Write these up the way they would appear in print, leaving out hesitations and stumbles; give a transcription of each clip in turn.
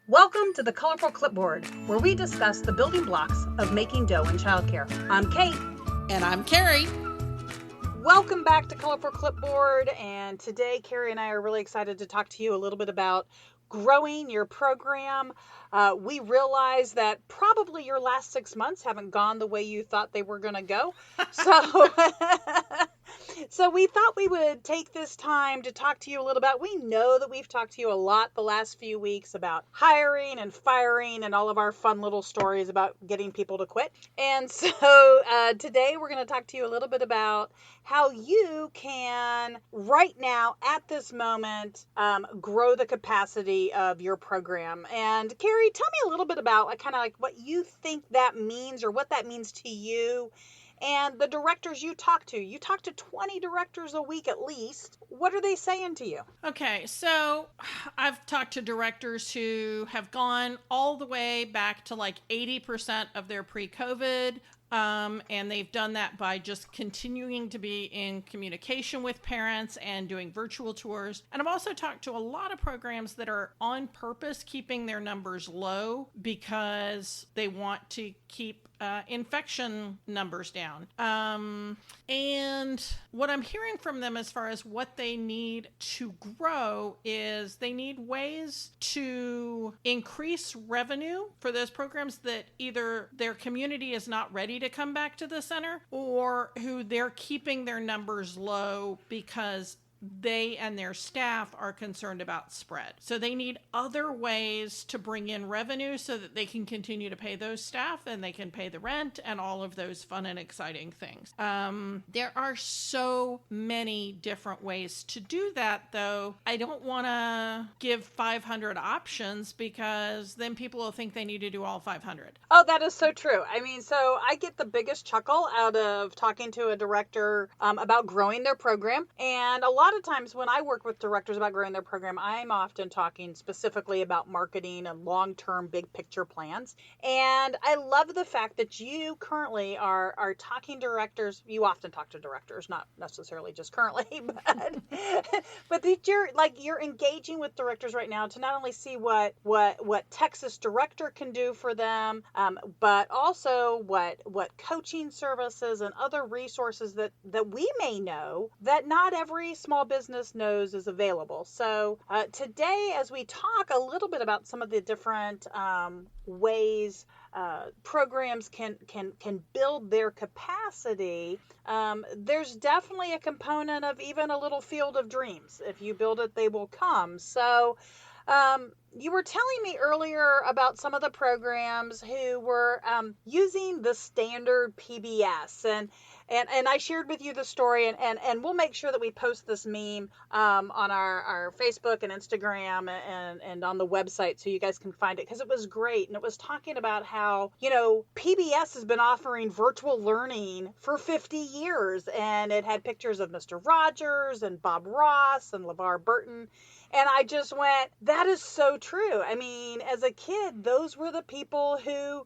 Welcome to the Colorful Clipboard, where we discuss the building blocks of making dough in childcare. I'm Kate. And I'm Carrie. Welcome back to Colorful Clipboard, and today Carrie and I are really excited to talk to you a little bit about growing your program. We realize that probably your last 6 months haven't gone the way you thought they were going to go. So we thought we would take this time to talk to you a little about, we know that we've talked to you a lot the last few weeks about hiring and firing and all of our fun little stories about getting people to quit. And so today we're going to talk to you a little bit about how you can, right now, at this moment, grow the capacity of your program. And Carrie, tell me a little bit about what you think that means, or what that means to you and the directors you talk to. You talk to 20 directors a week at least. What are they saying to you? Okay, so I've talked to directors who have gone all the way back to like 80% of their pre-COVID. And they've done that by just continuing to be in communication with parents and doing virtual tours. And I've also talked to a lot of programs that are on purpose keeping their numbers low because they want to keep infection numbers down. And what I'm hearing from them as far as what they need to grow is they need ways to increase revenue for those programs that either their community is not ready to come back to the center, or who they're keeping their numbers low because they and their staff are concerned about spread. So they need other ways to bring in revenue so that they can continue to pay those staff and they can pay the rent and all of those fun and exciting things. There are so many different ways to do that, though. I don't want to give 500 options because then people will think they need to do all 500. Oh, that is so true. I mean, so I get the biggest chuckle out of talking to a director about growing their program. And a lot of times when I work with directors about growing their program, I'm often talking specifically about marketing and long-term big picture plans. And I love the fact that you currently are talking to directors. You often talk to directors, not necessarily just currently, but that you're engaging with directors right now to not only see what Texas Director can do for them, but also what coaching services and other resources that we may know that not every small business knows is available. So today, as we talk a little bit about some of the different ways programs can build their capacity, there's definitely a component of even a little field of dreams. If you build it, they will come. So you were telling me earlier about some of the programs who were using the standard PBS, and I shared with you the story, and we'll make sure that we post this meme on our Facebook and Instagram and on the website so you guys can find it, because it was great. And it was talking about how, PBS has been offering virtual learning for 50 years, and it had pictures of Mr. Rogers and Bob Ross and LeVar Burton. And I just went, that is so true. I mean, as a kid, those were the people who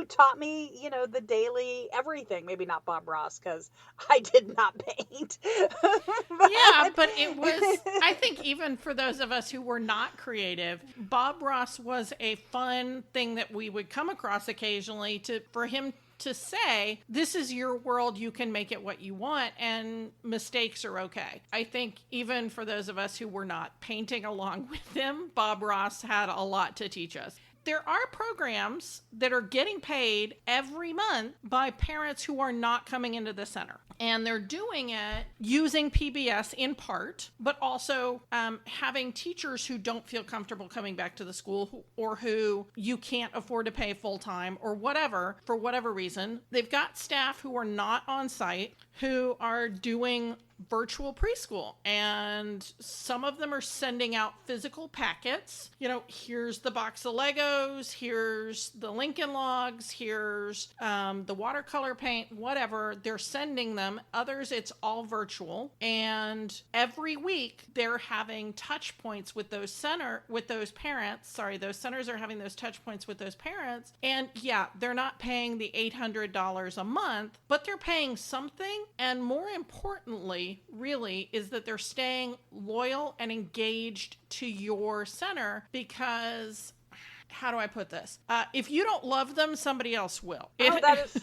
taught me, the daily everything. Maybe not Bob Ross, because I did not paint. But it was, I think even for those of us who were not creative, Bob Ross was a fun thing that we would come across occasionally for him to say, this is your world, you can make it what you want, and mistakes are okay. I think even for those of us who were not painting along with him, Bob Ross had a lot to teach us. There are programs that are getting paid every month by parents who are not coming into the center. And they're doing it using PBS in part, but also having teachers who don't feel comfortable coming back to the school, or who you can't afford to pay full time or whatever, for whatever reason. They've got staff who are not on site who are doing virtual preschool, and some of them are sending out physical packets. Here's the box of Legos, here's the Lincoln Logs, here's the watercolor paint, whatever. They're sending them. Others, it's all virtual, and every week they're having touch points with those parents. Those centers are having those touch points with those parents, and they're not paying the $800 a month, but they're paying something. And more importantly, really, is that they're staying loyal and engaged to your center, because how do I put this? If you don't love them, somebody else will. Oh, that is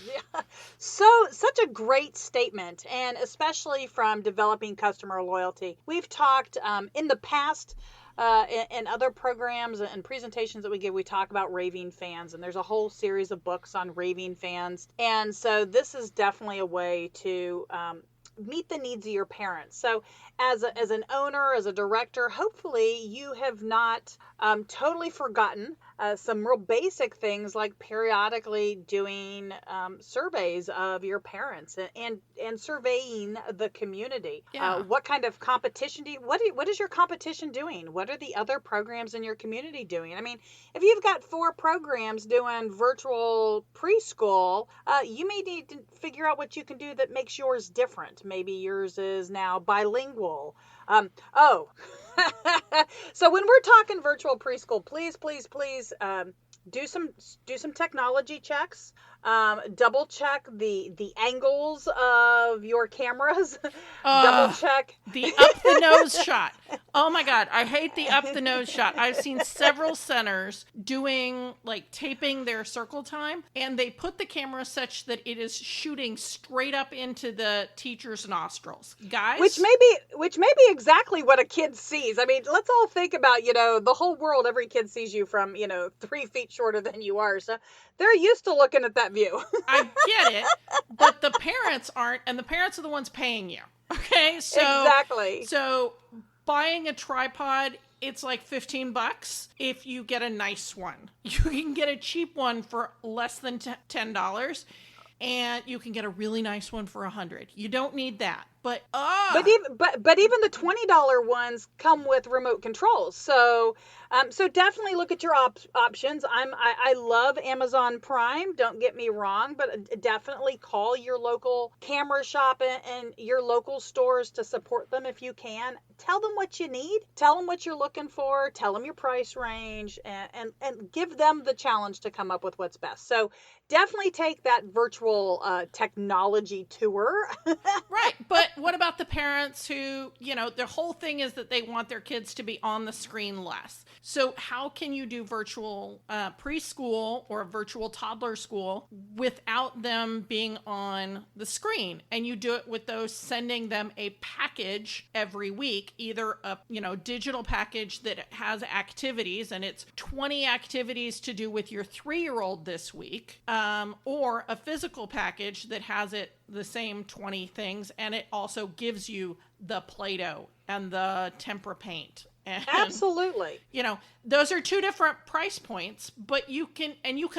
yeah. Such a great statement, and especially from developing customer loyalty. We've talked in the past in other programs and presentations that we give, we talk about raving fans, and there's a whole series of books on raving fans. And so this is definitely a way to meet the needs of your parents. So as an owner, as a director, hopefully you have not totally forgotten some real basic things like periodically doing surveys of your parents and surveying the community. Yeah. What kind of competition what is your competition doing? What are the other programs in your community doing? I mean, if you've got 4 programs doing virtual preschool, you may need to figure out what you can do that makes yours different. Maybe yours is now bilingual. So when we're talking virtual preschool, please do some technology checks. Double check the angles of your cameras. Double check the up the nose shot. Oh my God, I hate the up the nose shot. I've seen several centers doing like taping their circle time, and they put the camera such that it is shooting straight up into the teacher's nostrils. Guys, which may be exactly what a kid sees. I mean, let's all think about, the whole world. Every kid sees you from 3 feet shorter than you are, so they're used to looking at that view. I get it, but the parents aren't, and the parents are the ones paying you. Okay, so exactly. So buying a tripod, it's like $15 if you get a nice one. You can get a cheap one for less than $10, and you can get a really nice one for $100. You don't need that. But even the $20 ones come with remote controls. So definitely look at your options. I love Amazon Prime. Don't get me wrong, but definitely call your local camera shop and your local stores to support them if you can. Tell them what you need. Tell them what you're looking for. Tell them your price range, and give them the challenge to come up with what's best. So definitely take that virtual technology tour. Right, but what about the parents who, their whole thing is that they want their kids to be on the screen less? So how can you do virtual preschool or virtual toddler school without them being on the screen? And you do it with those sending them a package every week, either a digital package that has activities, and it's 20 activities to do with your 3-year-old this week, or a physical package that has the same 20 things, and it also gives you the Play-Doh and the tempera paint. And, absolutely. Those are 2 different price points, but you can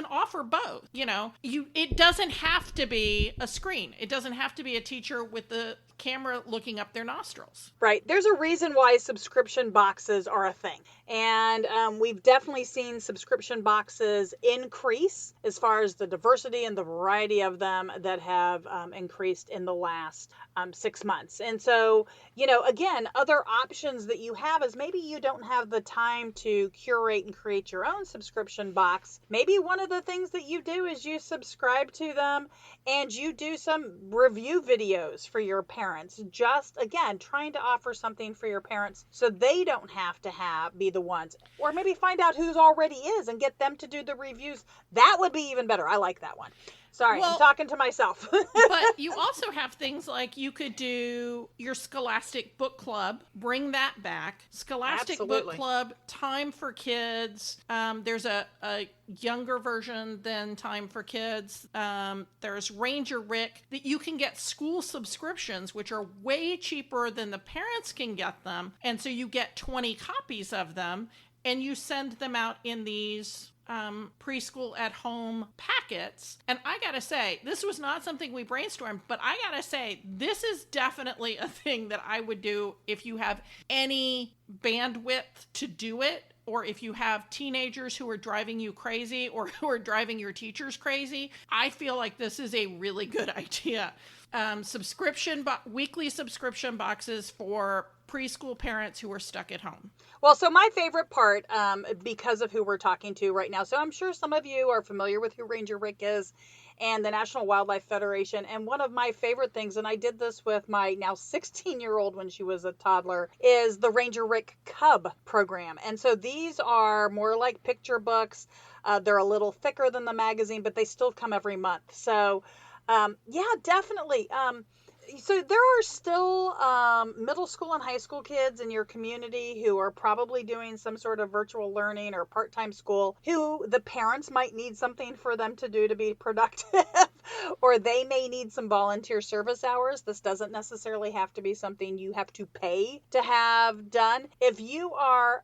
offer both. It doesn't have to be a screen. It doesn't have to be a teacher with the camera looking up their nostrils. Right. There's a reason why subscription boxes are a thing. And we've definitely seen subscription boxes increase as far as the diversity and the variety of them that have increased in the last 6 months. And so, again, other options that you have is maybe you don't have the time to curate and create your own subscription box. Maybe one of the things that you do is you subscribe to them and you do some review videos for your parents. Just, again, trying to offer something for your parents so they don't have to be the ones. Or maybe find out who's already is and get them to do the reviews. That would be even better. I like that one. Sorry, I'm talking to myself. But you also have things like you could do your Scholastic Book Club, bring that back. Scholastic Absolutely. Book Club, Time for Kids. There's a younger version than Time for Kids. There's Ranger Rick, that you can get school subscriptions, which are way cheaper than the parents can get them. And so you get 20 copies of them, and you send them out in these preschool at home packets. And I gotta say, this was not something we brainstormed, but I gotta say, this is definitely a thing that I would do if you have any bandwidth to do it, or if you have teenagers who are driving you crazy or who are driving your teachers crazy. I feel like this is a really good idea. Weekly subscription boxes for preschool parents who are stuck at home. Well, so my favorite part, because of who we're talking to right now, so I'm sure some of you are familiar with who Ranger Rick is, and the National Wildlife Federation. And one of my favorite things, and I did this with my now 16-year-old when she was a toddler, is the Ranger Rick Cub program. And so these are more like picture books. They're a little thicker than the magazine, but they still come every month. So yeah, definitely. So there are still middle school and high school kids in your community who are probably doing some sort of virtual learning or part-time school, who the parents might need something for them to do to be productive, or they may need some volunteer service hours. This doesn't necessarily have to be something you have to pay to have done. If you are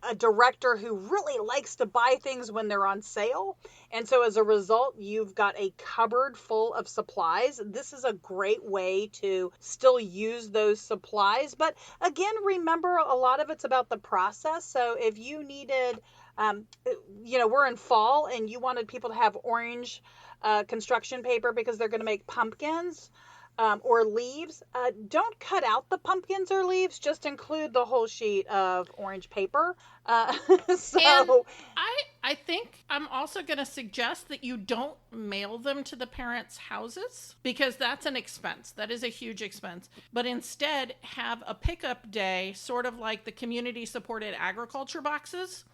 a director who really likes to buy things when they're on sale, and so as a result, you've got a cupboard full of supplies, this is a great way to still use those supplies. But again, remember, a lot of it's about the process. So if you needed, we're in fall and you wanted people to have orange construction paper because they're going to make pumpkins, or leaves, don't cut out the pumpkins or leaves, just include the whole sheet of orange paper. So and I think I'm also going to suggest that you don't mail them to the parents' houses, because that's an expense. That is a huge expense. But instead have a pickup day, sort of like the community supported agriculture boxes.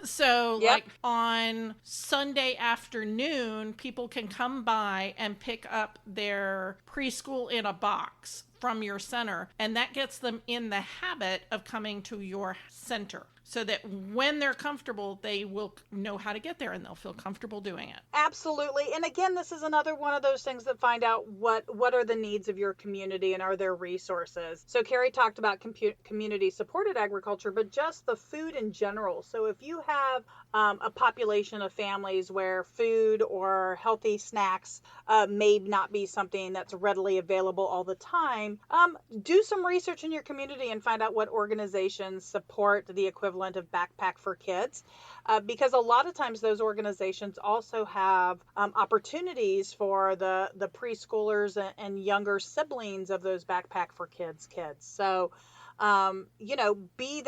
So Yep. like on Sunday afternoon, people can come by and pick up their preschool in a box from your center, and that gets them in the habit of coming to your center, so that when they're comfortable, they will know how to get there and they'll feel comfortable doing it. Absolutely. And again, this is another one of those things that find out what are the needs of your community and are there resources. So Carrie talked about community supported agriculture, but just the food in general. So if you have a population of families where food or healthy snacks may not be something that's readily available all the time, do some research in your community and find out what organizations support the equivalent of Backpack for Kids, because a lot of times those organizations also have opportunities for the preschoolers and younger siblings of those Backpack for Kids kids. So be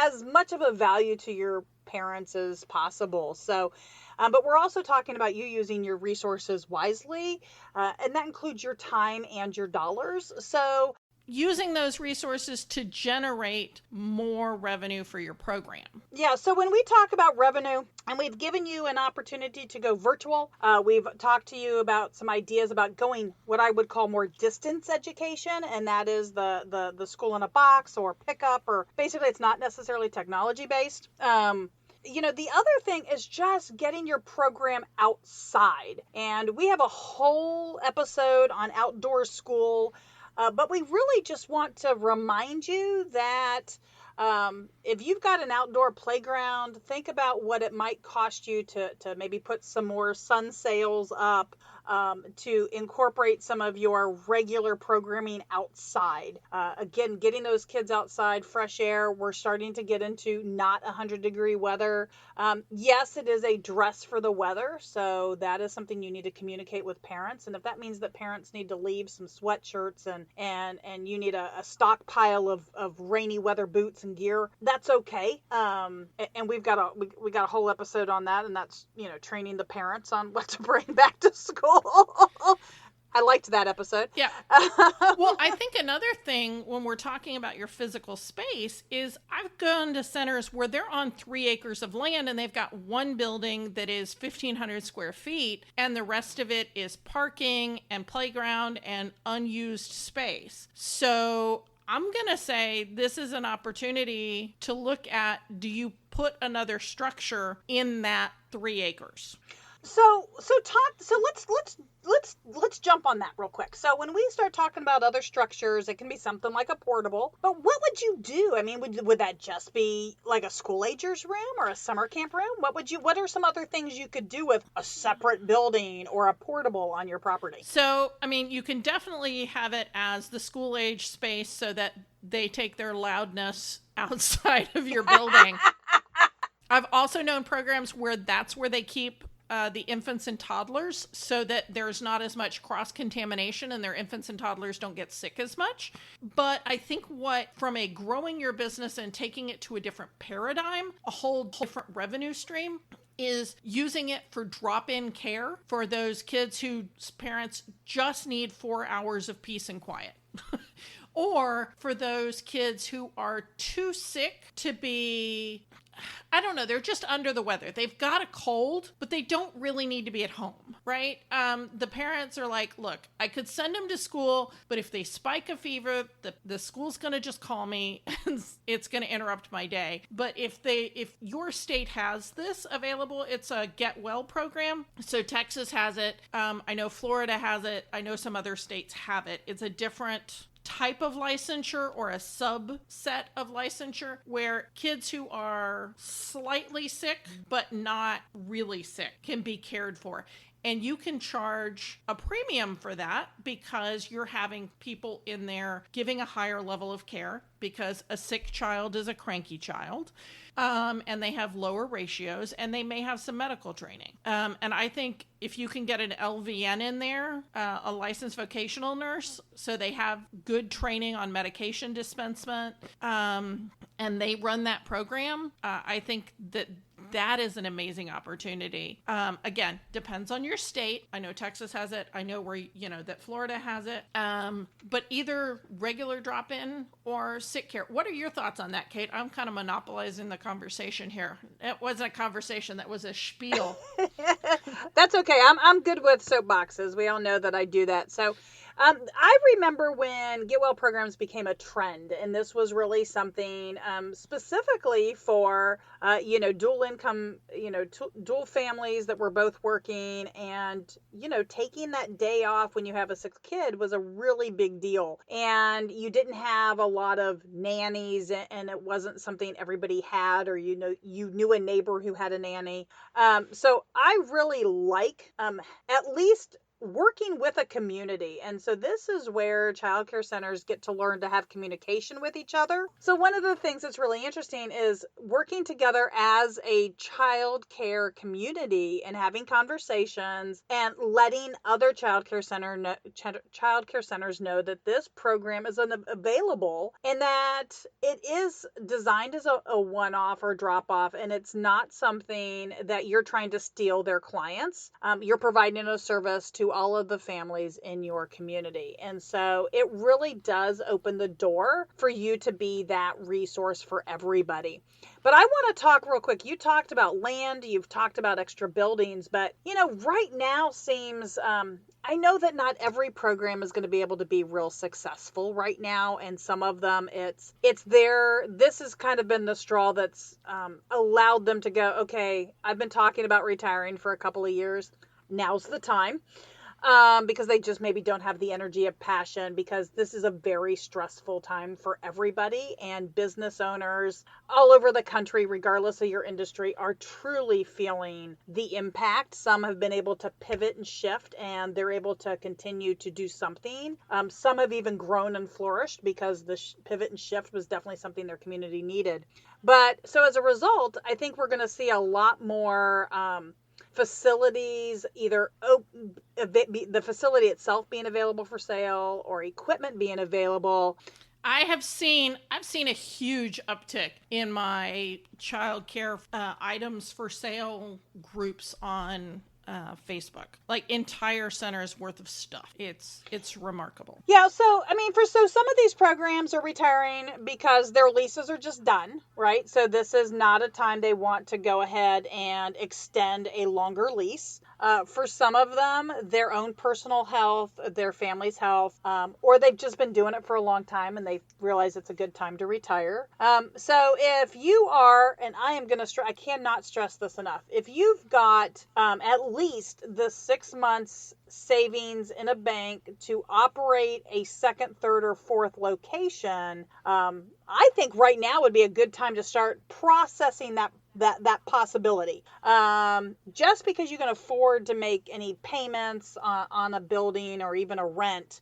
as much of a value to your parents as possible. So but we're also talking about you using your resources wisely, and that includes your time and your dollars. So using those resources to generate more revenue for your program. Yeah, so when we talk about revenue, and we've given you an opportunity to go virtual, we've talked to you about some ideas about going what I would call more distance education, and that is the school in a box or pickup, or basically it's not necessarily technology based. The other thing is just getting your program outside. And we have a whole episode on outdoor school. But we really just want to remind you that if you've got an outdoor playground, think about what it might cost you to maybe put some more sun sails up, to incorporate some of your regular programming outside. Again, getting those kids outside, fresh air. We're starting to get into not 100-degree weather. Yes, it is a dress for the weather, so that is something you need to communicate with parents. And if that means that parents need to leave some sweatshirts and you need a stockpile of rainy weather boots and gear, that's okay. And we've got a whole episode on that, and that's training the parents on what to bring back to school. I liked that episode. Yeah. Well, I think another thing when we're talking about your physical space is I've gone to centers where they're on 3 acres of land and they've got one building that is 1,500 square feet and the rest of it is parking and playground and unused space. So I'm going to say this is an opportunity to look at, do you put another structure in that 3 acres? So let's jump on that real quick. So when we start talking about other structures, it can be something like a portable. But what would you do? I mean, would that just be like a school agers room or a summer camp room? What are some other things you could do with a separate building or a portable on your property? So, I mean, you can definitely have it as the school age space so that they take their loudness outside of your building. I've also known programs where that's where they keep the infants and toddlers, so that there's not as much cross-contamination and their infants and toddlers don't get sick as much. But I think from a growing your business and taking it to a different paradigm, a whole different revenue stream, is using it for drop-in care for those kids whose parents just need 4 hours of peace and quiet. Or for those kids who are too sick to be, I don't know, they're just under the weather. They've got a cold, but they don't really need to be at home, right? The parents are like, look, I could send them to school, but if they spike a fever, the school's going to just call me and it's going to interrupt my day. But if your state has this available, it's a get well program. So Texas has it. I know Florida has it. I know some other states have it. It's a different type of licensure or a subset of licensure where kids who are slightly sick but not really sick can be cared for. And you can charge a premium for that because you're having people in there giving a higher level of care because a sick child is a cranky child. And they have lower ratios and they may have some medical training. And I think if you can get an LVN in there, a licensed vocational nurse, so they have good training on medication dispensement, and they run that program, I think that is an amazing opportunity. Again, depends on your state. I know Texas has it. I know that Florida has it. But either regular drop-in or sick care. What are your thoughts on that, Kate? I'm kind of monopolizing the conversation here. It wasn't a conversation. That was a spiel. That's okay. I'm good with soapboxes. We all know that I do that. So I remember when get well programs became a trend, and this was really something specifically for dual income, dual families that were both working, and taking that day off when you have a sick kid was a really big deal, and you didn't have a lot of nannies, and it wasn't something everybody had, or you knew a neighbor who had a nanny. So I really like at least working with a community. And so this is where childcare centers get to learn to have communication with each other. So one of the things that's really interesting is working together as a childcare community and having conversations and letting other childcare centers know that this program is available and that it is designed as a one-off or drop-off, and it's not something that you're trying to steal their clients. You're providing a service to all of the families in your community. And so it really does open the door for you to be that resource for everybody. But I want to talk real quick. You talked about land, you've talked about extra buildings, but right now seems, I know that not every program is going to be able to be real successful right now. And some of them this has kind of been the straw that's allowed them to go, okay, I've been talking about retiring for a couple of years. Now's the time. Because they just maybe don't have the energy of passion, because this is a very stressful time for everybody, and business owners all over the country, regardless of your industry, are truly feeling the impact. Some have been able to pivot and shift, and they're able to continue to do something. Some have even grown and flourished because the pivot and shift was definitely something their community needed. But so as a result, I think we're going to see a lot more facilities, either the facility itself being available for sale or equipment being available. I've seen a huge uptick in my childcare items for sale groups on Facebook, like entire centers worth of stuff. It's remarkable. Yeah. So, some of these programs are retiring because their leases are just done, right? So this is not a time they want to go ahead and extend a longer lease. For some of them, their own personal health, their family's health, or they've just been doing it for a long time and they realize it's a good time to retire. So if you are, and I cannot stress this enough, if you've got at least the 6 months savings in a bank to operate a second, third, or fourth location, I think right now would be a good time to start processing that possibility. Just because you can afford to make any payments on a building or even a rent,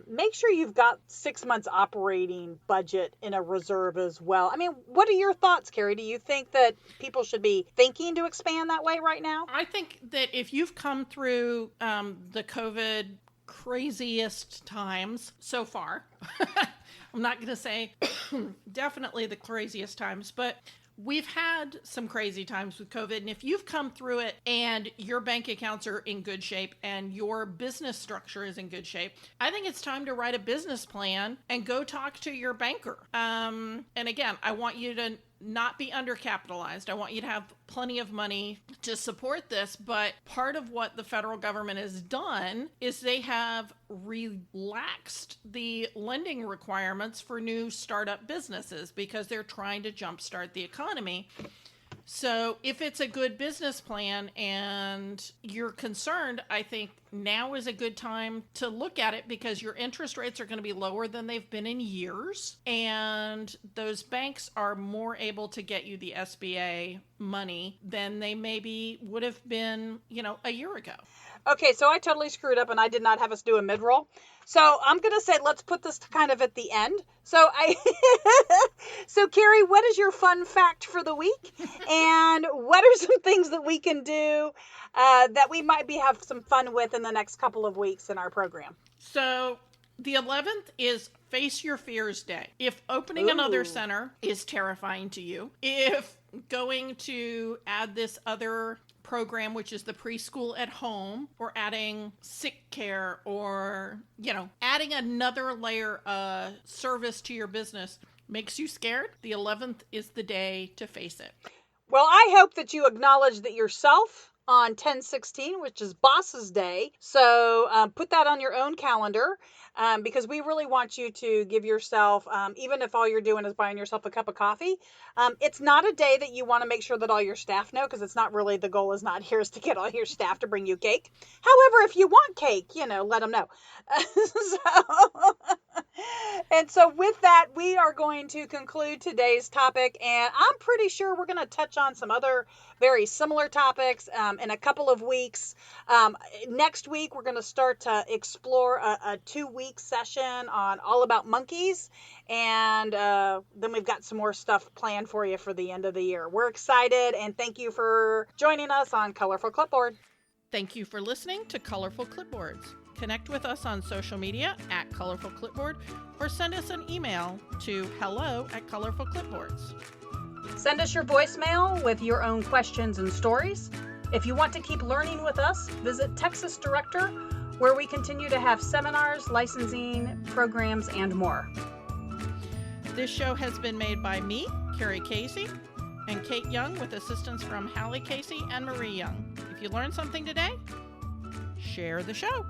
make sure you've got 6 months operating budget in a reserve as well. What are your thoughts, Carrie? Do you think that people should be thinking to expand that way right now? I think that if you've come through the COVID craziest times so far, I'm not going to say definitely the craziest times, but we've had some crazy times with COVID. And if you've come through it and your bank accounts are in good shape and your business structure is in good shape, I think it's time to write a business plan and go talk to your banker. And again, I want you to not be undercapitalized. I want you to have plenty of money to support this. But part of what the federal government has done is they have relaxed the lending requirements for new startup businesses because they're trying to jumpstart the economy. So if it's a good business plan and you're concerned, I think now is a good time to look at it because your interest rates are going to be lower than they've been in years. And those banks are more able to get you the SBA money than they maybe would have been, a year ago. Okay, so I totally screwed up and I did not have us do a mid-roll. So I'm going to say, let's put this kind of at the end. So so Carrie, what is your fun fact for the week? And what are some things that we can do that we might have some fun with in the next couple of weeks in our program? So the 11th is Face Your Fears Day. If opening another center is terrifying to you, if going to add this other program, which is the preschool at home, or adding sick care, or, adding another layer of service to your business makes you scared, the 11th is the day to face it. Well, I hope that you acknowledge that yourself on 10/16, which is Boss's Day. So put that on your own calendar because we really want you to give yourself, even if all you're doing is buying yourself a cup of coffee, it's not a day that you want to make sure that all your staff know, because it's not really, the goal is not here is to get all your staff to bring you cake. However, if you want cake, let them know. And so with that, we are going to conclude today's topic, and I'm pretty sure we're going to touch on some other very similar topics in a couple of weeks. Next week, we're going to start to explore a 2-week session on all about monkeys, and then we've got some more stuff planned for you for the end of the year. We're excited, and thank you for joining us on Colorful Clipboard. Thank you for listening to Colorful Clipboards. Connect with us on social media at Colorful Clipboard, or send us an email to hello@colorfulclipboards. Send us your voicemail with your own questions and stories. If you want to keep learning with us, visit Texas Director, where we continue to have seminars, licensing, programs, and more. This show has been made by me, Carrie Casey, and Kate Young, with assistance from Hallie Casey and Marie Young. If you learned something today, share the show.